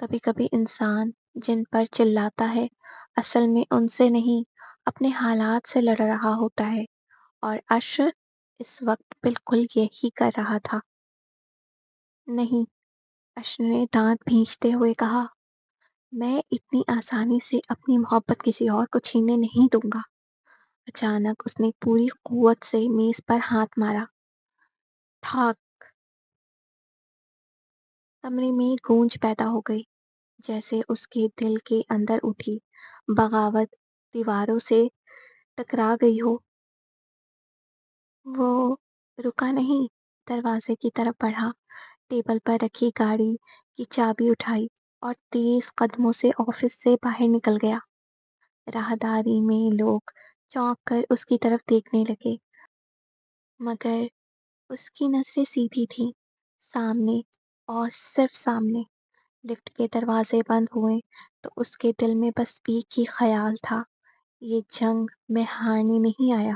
کبھی کبھی انسان جن پر چلاتا ہے اصل میں ان سے نہیں اپنے حالات سے لڑ رہا ہوتا ہے، اور اشر اس وقت بالکل یہی کر رہا تھا۔ نہیں، اشر نے دانت بھینچتے ہوئے کہا، میں اتنی آسانی سے اپنی محبت کسی اور کو چھیننے نہیں دوں گا۔ اچانک اس نے پوری قوت سے میز پر ہاتھ مارا۔ ٹھاک! کمرے میں گونج پیدا ہو گئی، جیسے اس کے دل کے اندر اٹھی بغاوت دیواروں سے ٹکرا گئی ہو۔ وہ رکا نہیں، دروازے کی طرف بڑھا، ٹیبل پر رکھی گاڑی کی چابی اٹھائی اور تیز قدموں سے آفس سے باہر نکل گیا۔ راہداری میں لوگ چونک کر اس کی طرف دیکھنے لگے، مگر اس کی نظریں سیدھی تھیں، سامنے اور صرف سامنے۔ لفٹ کے دروازے بند ہوئے تو اس کے دل میں بس ایک ہی خیال تھا، یہ جنگ میں ہارنے نہیں آیا۔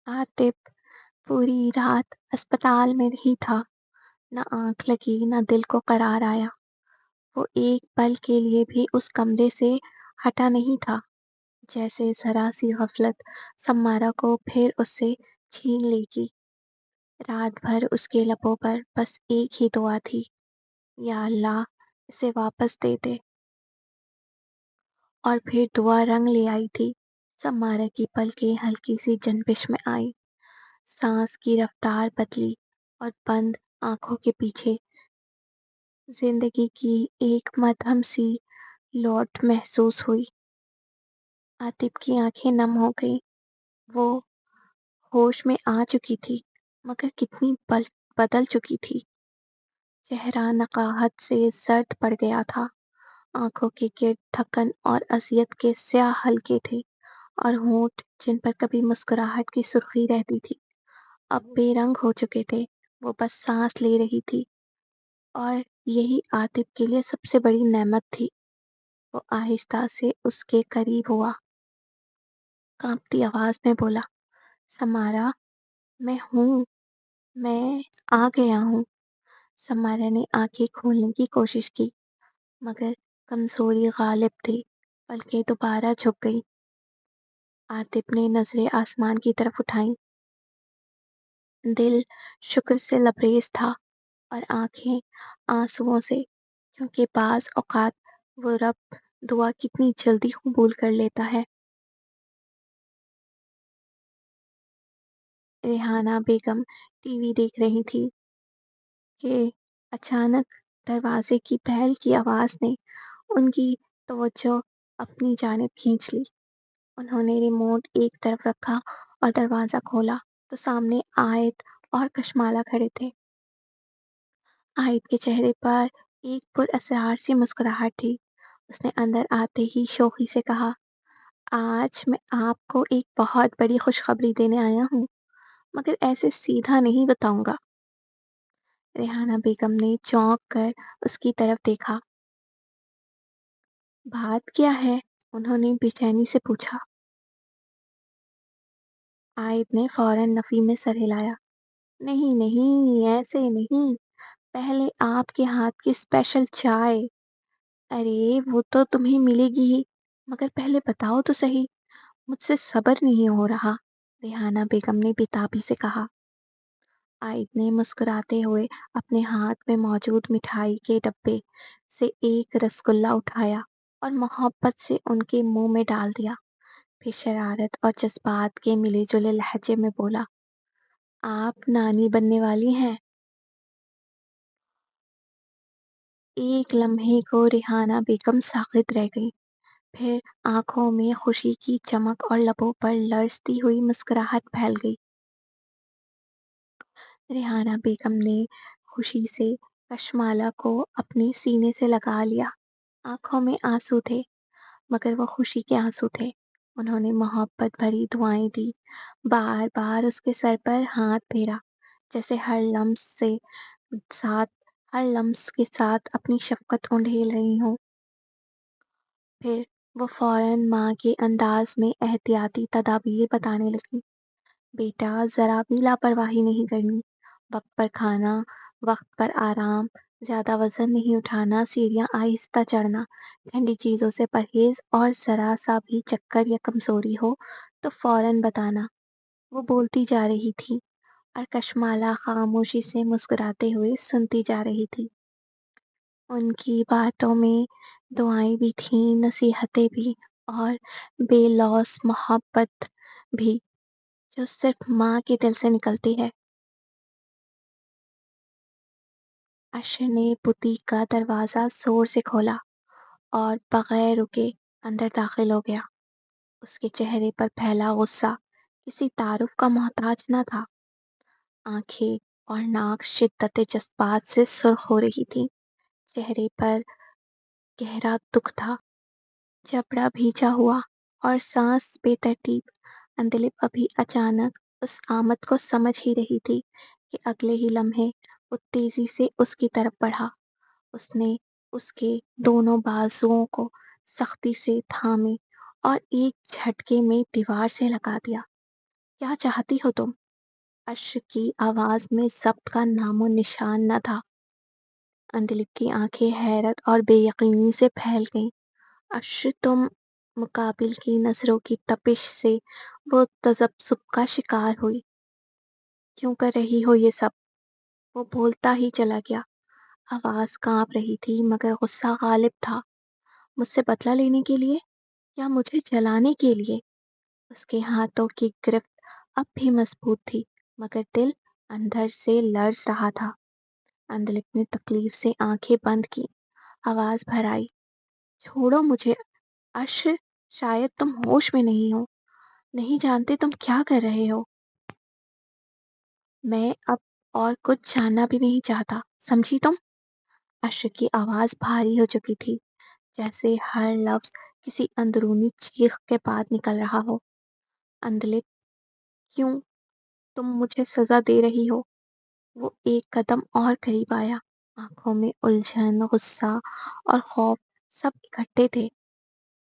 عاطف پوری رات اسپتال میں رہی تھا، نہ آنکھ لگی نہ دل کو قرار آیا۔ وہ ایک پل کے لیے بھی اس کمرے سے ہٹا نہیں تھا، جیسے ذرا سی غفلت سمارا کو پھر اس سے چھین لے گی۔ رات بھر اس کے لبوں پر بس ایک ہی دعا تھی، یا اللہ اسے واپس دے دے۔ اور پھر دعا رنگ لے آئی تھی، سمارا کی پلکیں ہلکی سی جنبش میں آئی، سانس کی رفتار بدلی اور بند آنکھوں کے پیچھے زندگی کی ایک مدھم سی لوٹ محسوس ہوئی۔ عاطف کی آنکھیں نم ہو گئیں، وہ ہوش میں آ چکی تھی، مگر کتنی بدل چکی تھی۔ چہرہ نقاہت سے زرد پڑ گیا تھا، آنکھوں کے گرد تھکن اور اذیت کے سیاہ حلقے تھے، اور ہونٹ جن پر کبھی مسکراہٹ کی سرخی رہتی تھی اب بے رنگ ہو چکے تھے۔ وہ بس سانس لے رہی تھی، اور یہی عاطف کے لیے سب سے بڑی نعمت تھی۔ وہ آہستہ سے اس کے قریب ہوا، کانپتی آواز میں بولا، سمارا، میں ہوں، میں آ گیا ہوں۔ سمارا نے آنکھیں کھولنے کی کوشش کی، مگر کمزوری غالب تھی، پلکیں دوبارہ جھک گئی۔ عاطف نے نظریں آسمان کی طرف اٹھائیں، دل شکر سے لبریز تھا اور آنکھیں آنسوؤں سے، کیونکہ بعض اوقات وہ رب دعا کتنی جلدی قبول کر لیتا ہے۔ ریحانہ بیگم ٹی وی دیکھ رہی تھی کہ اچانک دروازے کی بیل کی آواز نے ان کی توجہ اپنی جانب کھینچ لی۔ انہوں نے ریموٹ ایک طرف رکھا اور دروازہ کھولا تو سامنے آیت اور کشمالہ کھڑے تھے۔ آیت کے چہرے پر ایک پراسرار سی مسکراہٹ تھی۔ اس نے اندر آتے ہی شوخی سے کہا، آج میں آپ کو ایک بہت بڑی خوشخبری دینے آیا ہوں، مگر ایسے سیدھا نہیں بتاؤں گا۔ ریحانہ بیگم نے چونک کر اس کی طرف دیکھا۔ بات کیا ہے؟ انہوں نے بے چینی سے پوچھا۔ آیت نے فوراً نفی میں سر ہلایا، نہیں نہیں، ایسے نہیں، پہلے آپ کے ہاتھ کی اسپیشل چائے۔ ارے وہ تو تمہیں ملے گی ہی، مگر پہلے بتاؤ تو صحیح، مجھ سے صبر نہیں ہو رہا، ریحانہ بیگم نے بےتابی سے کہا۔ عائد نے مسکراتے ہوئے اپنے ہاتھ میں موجود مٹھائی کے ڈبے سے ایک رسگلہ اٹھایا اور محبت سے ان کے منہ میں ڈال دیا، پھر شرارت اور جذبات کے ملے جلے لہجے میں بولا، آپ نانی بننے والی ہیں۔ ایک لمحے کو ریحانہ بیگم ساکت رہ گئی، پھر آنکھوں میں خوشی کی چمک اور لبوں پر لرزتی ہوئی مسکراہٹ پھیل گئی۔ ریحانہ بیگم نے خوشی سے کشمالہ کو اپنے سینے سے لگا لیا، آنکھوں میں آنسو تھے، مگر وہ خوشی کے آنسو تھے۔ انہوں نے محبت بھری دعائیں دی، بار بار اس کے سر پر ہاتھ پھیرا، جیسے ہر لمس کے ساتھ اپنی شفقت اونڈھیل رہی ہوں۔ پھر وہ فوراً ماں کے انداز میں احتیاطی تدابیر بتانے لگی، بیٹا ذرا بھی لاپرواہی نہیں کرنی، وقت پر کھانا، وقت پر آرام، زیادہ وزن نہیں اٹھانا، سیڑھیاں آہستہ چڑھنا، ٹھنڈی چیزوں سے پرہیز اور ذرا سا بھی چکر یا کمزوری ہو تو فوراً بتانا۔ وہ بولتی جا رہی تھی اور کشمالا خاموشی سے مسکراتے ہوئے سنتی جا رہی تھی۔ ان کی باتوں میں دعائیں بھی تھیں، نصیحتیں بھی، اور بے لوث محبت بھی، جو صرف ماں کے دل سے نکلتی ہے۔ اشر نے بوتیک کا دروازہ زور سے کھولا اور بغیر رکے اندر داخل ہو گیا۔ اس کے چہرے پر پھیلا غصہ کسی تعارف کا محتاج نہ تھا۔ آنکھیں اور ناک شدت جذبات سے سرخ ہو رہی تھی، چہرے پر گہرا دکھ تھا، جبڑا بھیجا ہوا اور سانس بے ترتیب۔ اندلپ ابھی اچانک اس آمد کو سمجھ ہی رہی تھی کہ اگلے ہی لمحے وہ تیزی سے اس کی طرف بڑھا۔ اس نے اس کے دونوں بازوؤں کو سختی سے تھامے اور ایک جھٹکے میں دیوار سے لگا دیا۔ کیا چاہتی ہو تم؟ اشک کی آواز میں ضبط کا نام و نشان نہ تھا۔ اندلپ کی آنکھیں حیرت اور بے یقینی سے پھیل گئیں۔ تم مقابل کی نظروں کی تپش سے وہ تذبذب کا شکار ہوئی۔ کیوں کر رہی ہو یہ سب؟ وہ بولتا ہی چلا گیا۔ آواز کانپ رہی تھی مگر غصہ غالب تھا۔ مجھ سے بدلہ لینے کے لیے یا مجھے جلانے کے لیے؟ اس کے ہاتھوں کی گرفت اب بھی مضبوط تھی مگر دل اندر سے لرز رہا تھا۔ اندلپ نے تکلیف سے آنکھیں بند کی، آواز بھر آئی، چھوڑو مجھے اشر، شاید تم ہوش میں نہیں ہو، نہیں جانتے تم کیا کر رہے ہو۔ میں اب اور کچھ جاننا بھی نہیں چاہتا، سمجھی تم؟ اشر کی آواز بھاری ہو چکی تھی، جیسے ہر لفظ کسی اندرونی چیخ کے بعد نکل رہا ہو۔ اندلپ، کیوں تم مجھے سزا دے رہی ہو؟ وہ ایک قدم اور قریب آیا، آنکھوں میں الجھن، غصہ اور خوف سب اکٹھے تھے۔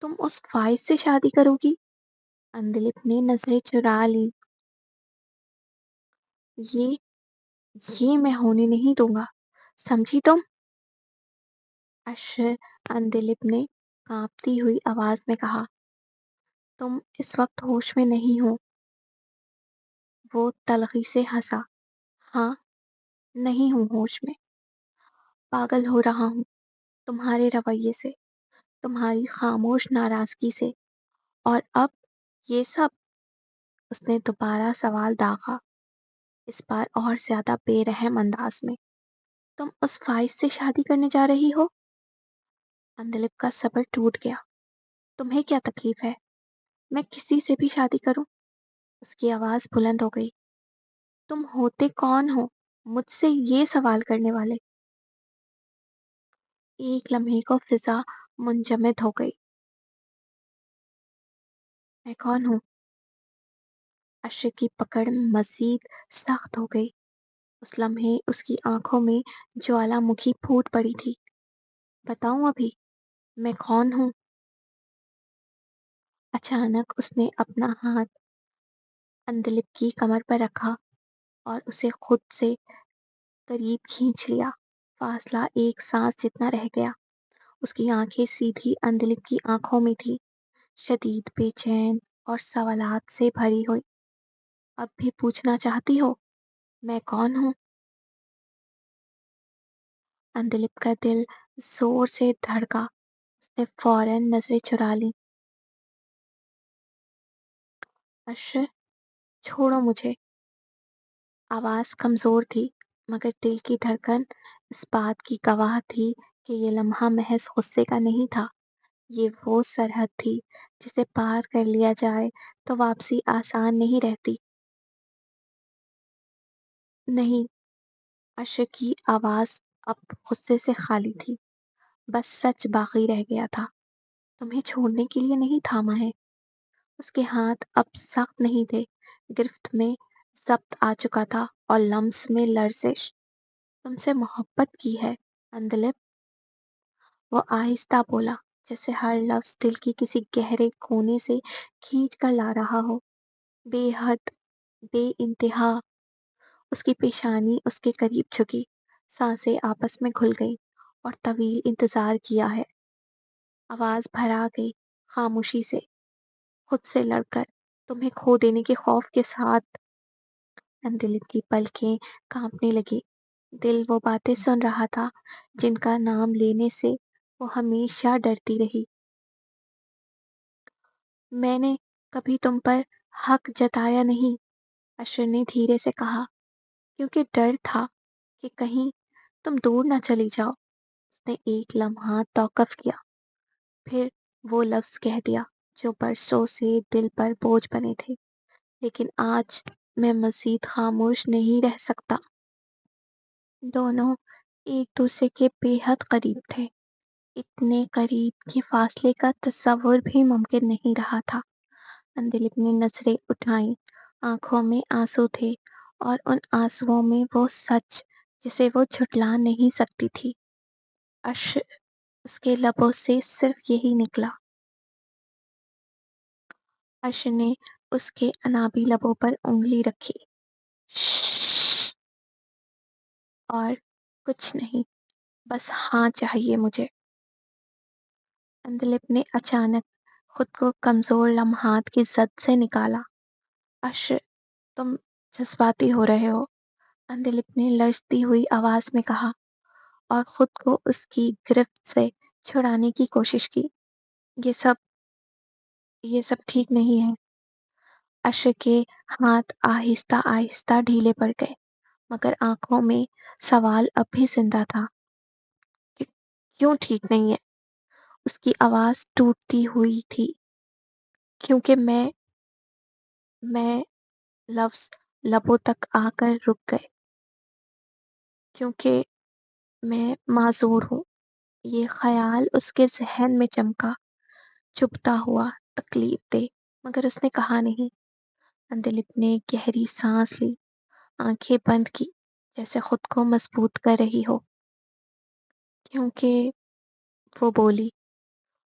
تم اس فائز سے شادی کرو گی؟ اندلپ نے نظریں چرا لی۔ یہ یہ میں ہونے نہیں دوں گا، سمجھی تم؟ اشر اندلپ نے کانپتی ہوئی آواز میں کہا۔ تم اس وقت ہوش میں نہیں ہو۔ وہ تلخی سے ہنسا۔ ہاں، نہیں ہوں ہوش میں، پاگل ہو رہا ہوں تمہارے رویے سے، تمہاری خاموش ناراضگی سے، اور اب یہ سب۔ اس نے دوبارہ سوال داغا، اس بار اور زیادہ بے رحم انداز میں۔ تم اس فائز سے شادی کرنے جا رہی ہو؟ اندلپ کا صبر ٹوٹ گیا۔ تمہیں کیا تکلیف ہے؟ میں کسی سے بھی شادی کروں؟ اس کی آواز بلند ہو گئی۔ تم ہوتے کون ہو مجھ سے یہ سوال کرنے والے؟ ایک لمحے کو فضا منجمد ہو گئی۔ میں کون ہوں؟ اشر کی پکڑ مزید سخت ہو گئی۔ اس لمحے اس کی آنکھوں میں جوالا مکھی پھوٹ پڑی تھی۔ بتاؤں ابھی میں کون ہوں؟ اچانک اس نے اپنا ہاتھ اندلپ کی کمر پر رکھا اور اسے خود سے قریب کھینچ لیا۔ فاصلہ ایک سانس جتنا رہ گیا۔ اس کی آنکھیں سیدھی اندلپ کی آنکھوں میں تھی، شدید بے چین اور سوالات سے بھری ہوئی۔ اب بھی پوچھنا چاہتی ہو میں کون ہوں؟ اندلپ کا دل زور سے دھڑکا۔ اس نے فوراً نظریں چرا لی۔ اشر، چھوڑو مجھے۔ آواز کمزور تھی مگر دل کی دھڑکن اس بات کی گواہ تھی کہ یہ لمحہ محض غصے کا نہیں تھا، یہ وہ سرحد تھی جسے پار کر لیا جائے تو واپسی آسان نہیں رہتی۔ نہیں، اشر کی آواز اب غصے سے خالی تھی، بس سچ باقی رہ گیا تھا۔ تمہیں چھوڑنے کے لیے نہیں تھاما ہے۔ اس کے ہاتھ اب سخت نہیں تھے، گرفت میں ضبط آ چکا تھا اور لمس میں لرزش۔ تم سے محبت کی ہے اندلپ، وہ آہستہ بولا، جیسے ہر لفظ دل کی کسی گہرے کونے سے کھینچ کر لا رہا ہو۔ بے حد، بے انتہا۔ اس کی پیشانی اس کے قریب جھکی، سانسیں آپس میں گھل گئیں اور طویل انتظار کیا ہے۔ آواز بھرا گئی خاموشی سے، خود سے لڑ کر، تمہیں کھو دینے کے خوف کے ساتھ۔ اندلپ کی پلکیں کانپنے لگی۔ دل وہ باتیں سن رہا تھا جن کا نام لینے سے وہ ہمیشہ ڈرتی رہی۔ میں نے کبھی تم پر حق جتایا نہیں، اشر نے دھیرے سے کہا، کیونکہ ڈر تھا کہ کہیں تم دور نہ چلی جاؤ۔ اس نے ایک لمحہ توقف کیا، پھر وہ لفظ کہہ دیا جو برسوں سے دل پر بوجھ بنے تھے، لیکن آج میں مزید خاموش نہیں رہ سکتا۔ دونوں ایک دوسرے کے بے حد قریب تھے، اتنے قریب کہ فاصلے کا تصور بھی ممکن نہیں رہا تھا۔ اندلپ نے نظریں اٹھائیں، آنکھوں میں آنسو تھے، اور ان آنسوؤں میں وہ سچ جسے وہ جھٹلا نہیں سکتی تھی۔ اش اس کے لبوں سے صرف یہی نکلا۔ اش نے اس کے انابی لبوں پر انگلی رکھی۔ شش، اور کچھ نہیں، بس ہاں چاہیے مجھے۔ اندلپ نے اچانک خود کو کمزور لمحات کی زد سے نکالا۔ اش، تم جذباتی ہو رہے ہو، اندلپ نے لرزتی ہوئی آواز میں کہا، اور خود کو اس کی گرفت سے چھڑانے کی کوشش کی۔ یہ سب یہ سب ٹھیک نہیں ہے۔ اش کے ہاتھ آہستہ آہستہ ڈھیلے پڑ گئے، مگر آنکھوں میں سوال اب بھی زندہ تھا۔ کہ کیوں ٹھیک نہیں ہے؟ اس کی آواز ٹوٹتی ہوئی تھی۔ کیونکہ میں لفظ لبوں تک آ کر رک گئے۔ کیونکہ میں معذور ہوں۔ یہ خیال اس کے ذہن میں چمکا، چبھتا ہوا، تکلیف دہ، مگر اس نے کہا نہیں۔ اندلپ نے گہری سانس لی، آنکھیں بند کی، جیسے خود کو مضبوط کر رہی ہو۔ کیونکہ وہ بولی،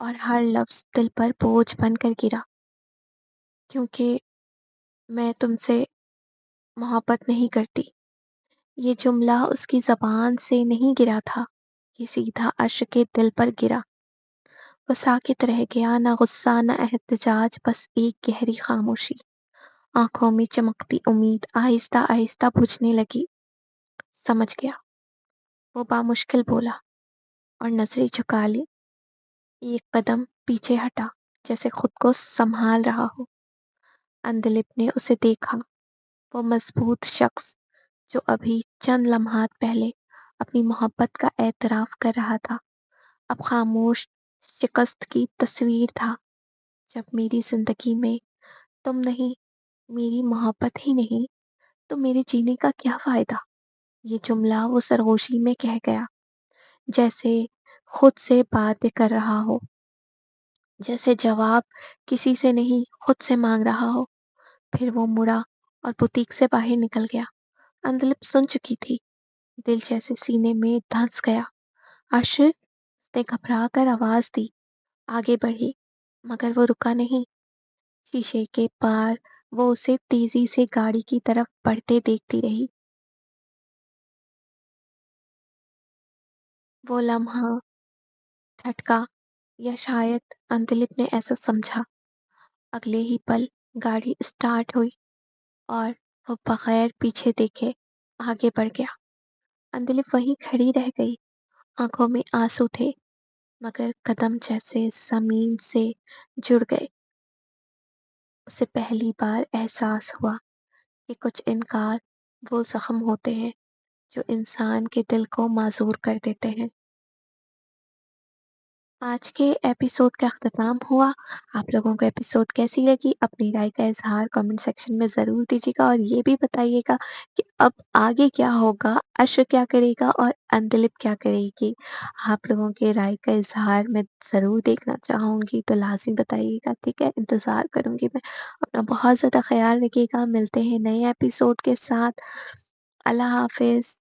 اور ہر لفظ دل پر بوجھ بن کر گرا۔ کیونکہ میں تم سے محبت نہیں کرتی۔ یہ جملہ اس کی زبان سے نہیں گرا تھا، یہ سیدھا عرش کے دل پر گرا۔ وہ ساکت رہ گیا، نہ غصہ نہ احتجاج، بس ایک گہری خاموشی۔ آنکھوں میں چمکتی امید آہستہ آہستہ بجھنے لگی۔ سمجھ گیا، وہ بامشکل بولا، اور نظریں جھکا لی۔ ایک قدم پیچھے ہٹا، جیسے خود کو سنبھال رہا ہو۔ اندلپ نے اسے دیکھا، وہ مضبوط شخص جو ابھی چند لمحات پہلے اپنی محبت کا اعتراف کر رہا تھا، اب خاموش شکست کی تصویر تھا۔ جب میری زندگی میں تم نہیں، میری محبت ہی نہیں، تو میرے جینے کا کیا فائدہ؟ یہ جملہ وہ سرگوشی میں کہہ گیا، جیسے خود سے بات کر رہا ہو، جیسے جواب کسی سے نہیں خود سے مانگ رہا ہو۔ پھر وہ مڑا اور بوتیک سے باہر نکل گیا۔ اندلپ سن چکی تھی، دل جیسے سینے میں دھنس گیا۔ عاشق، اس نے گھبرا کر آواز دی، آگے بڑھی، مگر وہ رکا نہیں۔ شیشے کے پار وہ اسے تیزی سے گاڑی کی طرف بڑھتے دیکھتی رہی۔ وہ لمحہ کھٹکا، یا شاید اندلپ نے ایسا سمجھا۔ اگلے ہی پل گاڑی اسٹارٹ ہوئی، اور وہ بغیر پیچھے دیکھے آگے بڑھ گیا۔ اندلپ وہیں کھڑی رہ گئی، آنکھوں میں آنسو تھے، مگر قدم جیسے زمین سے جڑ گئے۔ اسے پہلی بار احساس ہوا کہ کچھ انکار وہ زخم ہوتے ہیں جو انسان کے دل کو معذور کر دیتے ہیں۔ آج کے ایپیسوڈ کا اختتام ہوا۔ آپ لوگوں کو ایپیسوڈ کیسی لگی؟ اپنی رائے کا اظہار کامنٹ سیکشن میں ضرور دیجیے گا، اور یہ بھی بتائیے گا کہ اب آگے کیا ہوگا، عشر کیا کرے گا اور اندلپ کیا کرے گی۔ آپ لوگوں کے رائے کا اظہار میں ضرور دیکھنا چاہوں گی، تو لازمی بتائیے گا، ٹھیک ہے؟ انتظار کروں گی میں۔ اپنا بہت زیادہ خیال رکھیے گا، ملتے ہیں نئے ایپیسوڈ کے ساتھ۔ اللہ حافظ۔